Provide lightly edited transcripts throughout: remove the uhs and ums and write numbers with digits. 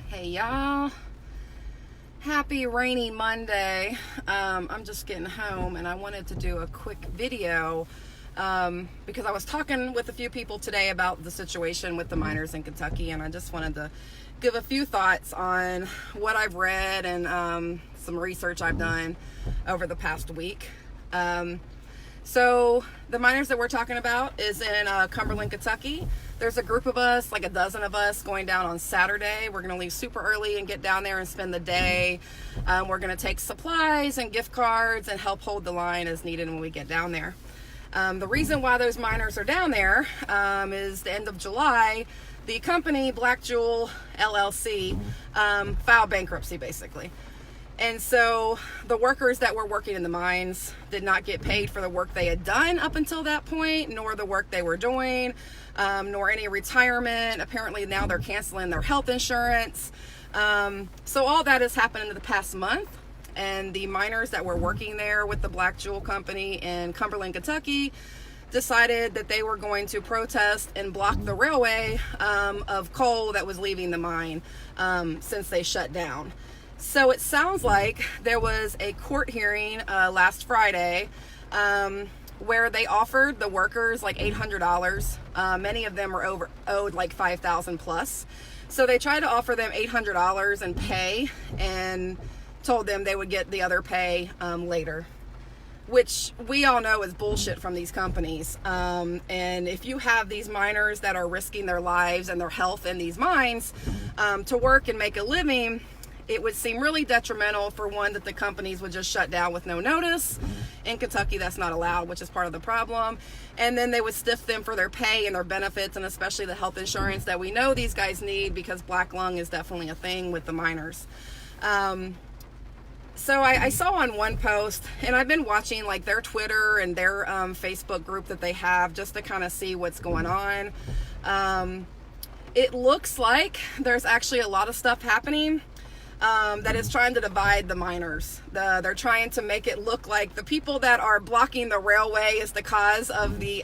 Hey y'all, happy rainy Monday. I'm just getting home and I wanted to do a quick video because I was talking with a few people today about the situation with the miners in Kentucky, and I just wanted to give a few thoughts on what I've read and some research I've done over the past week. So the miners that we're talking about is in Cumberland, Kentucky. There's a group of us, like a dozen of us, going down on Saturday. We're going to leave super early and get down there and spend the day. We're going to take supplies and gift cards and help hold the line as needed when we get down there. The reason why those miners are down there is the end of July. The company, Black Jewel LLC, filed bankruptcy, basically. And so the workers that were working in the mines did not get paid for the work they had done up until that point, nor the work they were doing, nor any retirement. Apparently now they're canceling their health insurance. So all that has happened in the past month. And the miners that were working there with the Black Jewel Company in Cumberland, Kentucky, decided that they were going to protest and block the railway of coal that was leaving the mine since they shut down. So it sounds like there was a court hearing last Friday where they offered the workers like $800. Many of them were owed like $5,000 plus. So they tried to offer them $800 in pay and told them they would get the other pay later, which we all know is bullshit from these companies. And if you have these miners that are risking their lives and their health in these mines to work and make a living, it would seem really detrimental for one that the companies would just shut down with no notice. In Kentucky, that's not allowed, which is part of the problem. And then they would stiff them for their pay and their benefits, and especially the health insurance that we know these guys need, because black lung is definitely a thing with the miners. So I saw on one post, and I've been watching like their Twitter and their Facebook group that they have just to kind of see what's going on. It looks like there's actually a lot of stuff happening that is trying to divide the miners. They're trying to make it look like the people that are blocking the railway is the cause of the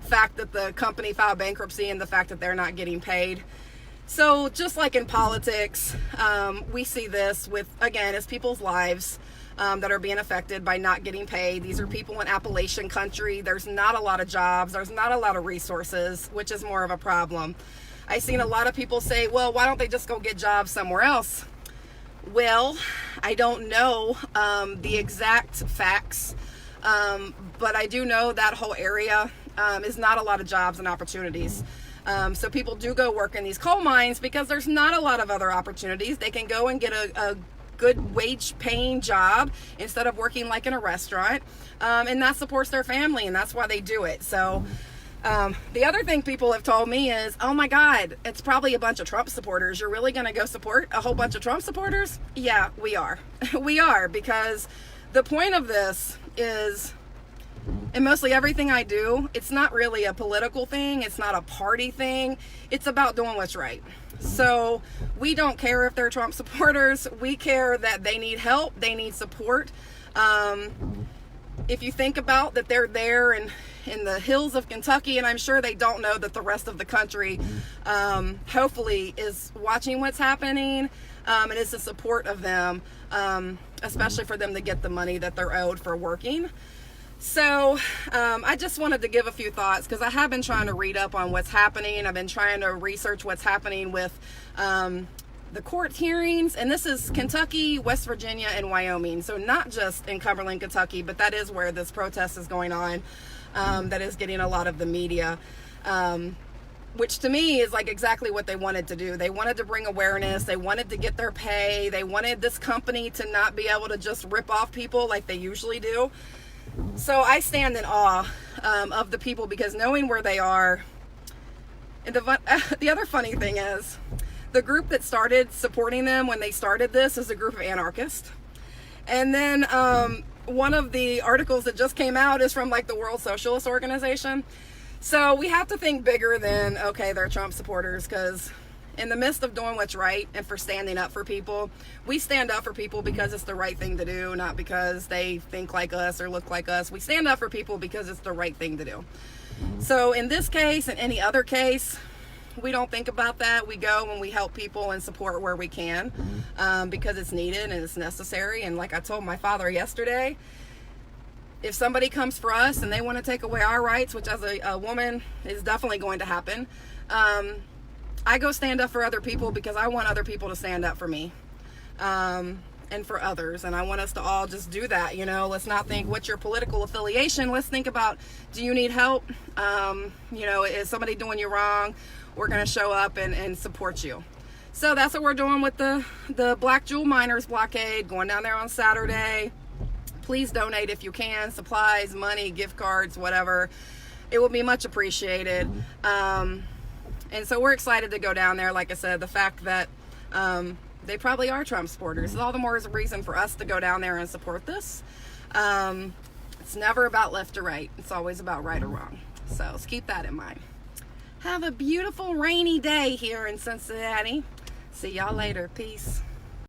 fact that the company filed bankruptcy and the fact that they're not getting paid. So just like in politics, we see this with, again, it's people's lives that are being affected by not getting paid. These are people in Appalachian country. There's not a lot of jobs. There's not a lot of resources, which is more of a problem. I've seen a lot of people say, well, why don't they just go get jobs somewhere else? Well, I don't know the exact facts, but I do know that whole area is not a lot of jobs and opportunities. So people do go work in these coal mines because there's not a lot of other opportunities. They can go and get a good wage paying job instead of working like in a restaurant, and that supports their family, and that's why they do it. So the other thing people have told me is, oh my God, it's probably a bunch of Trump supporters. You're really going to go support a whole bunch of Trump supporters? Yeah, we are. We are, because the point of this is, and mostly everything I do, it's not really a political thing. It's not a party thing. It's about doing what's right. So we don't care if they're Trump supporters. We care that they need help. They need support. If you think about that, they're there in the hills of Kentucky, and I'm sure they don't know that the rest of the country hopefully is watching what's happening, and it's the support of them, especially for them to get the money that they're owed for working. So I just wanted to give a few thoughts, because I have been trying to read up on what's happening. I've been trying to research what's happening with the court hearings, and this is Kentucky, West Virginia, and Wyoming. So not just in Cumberland, Kentucky, but that is where this protest is going on. That is getting a lot of the media, which to me is like exactly what they wanted to do. They wanted to bring awareness. They wanted to get their pay. They wanted this company to not be able to just rip off people like they usually do. So I stand in awe of the people, because knowing where they are, and the other funny thing is, the group that started supporting them when they started this is a group of anarchists. And then one of the articles that just came out is from like the World Socialist Organization. So we have to think bigger than, okay, they're Trump supporters, because in the midst of doing what's right and for standing up for people, we stand up for people because it's the right thing to do, not because they think like us or look like us. We stand up for people because it's the right thing to do. So in this case and any other case, we don't think about that. We go and we help people and support where we can, because it's needed and it's necessary. And like I told my father yesterday, if somebody comes for us and they want to take away our rights, which as a woman is definitely going to happen, I go stand up for other people because I want other people to stand up for me, and for others. And I want us to all just do that. You know, let's not think what's your political affiliation. Let's think about, do you need help? You know, is somebody doing you wrong? We're going to show up and support you. So that's what we're doing with the Black Jewel Miners Blockade, going down there on Saturday. Please donate if you can, supplies, money, gift cards, whatever. It will be much appreciated. And so we're excited to go down there. Like I said, the fact that they probably are Trump supporters is all the more reason for us to go down there and support this. It's never about left or right. It's always about right or wrong. So let's keep that in mind. Have a beautiful rainy day here in Cincinnati. See y'all later. Peace.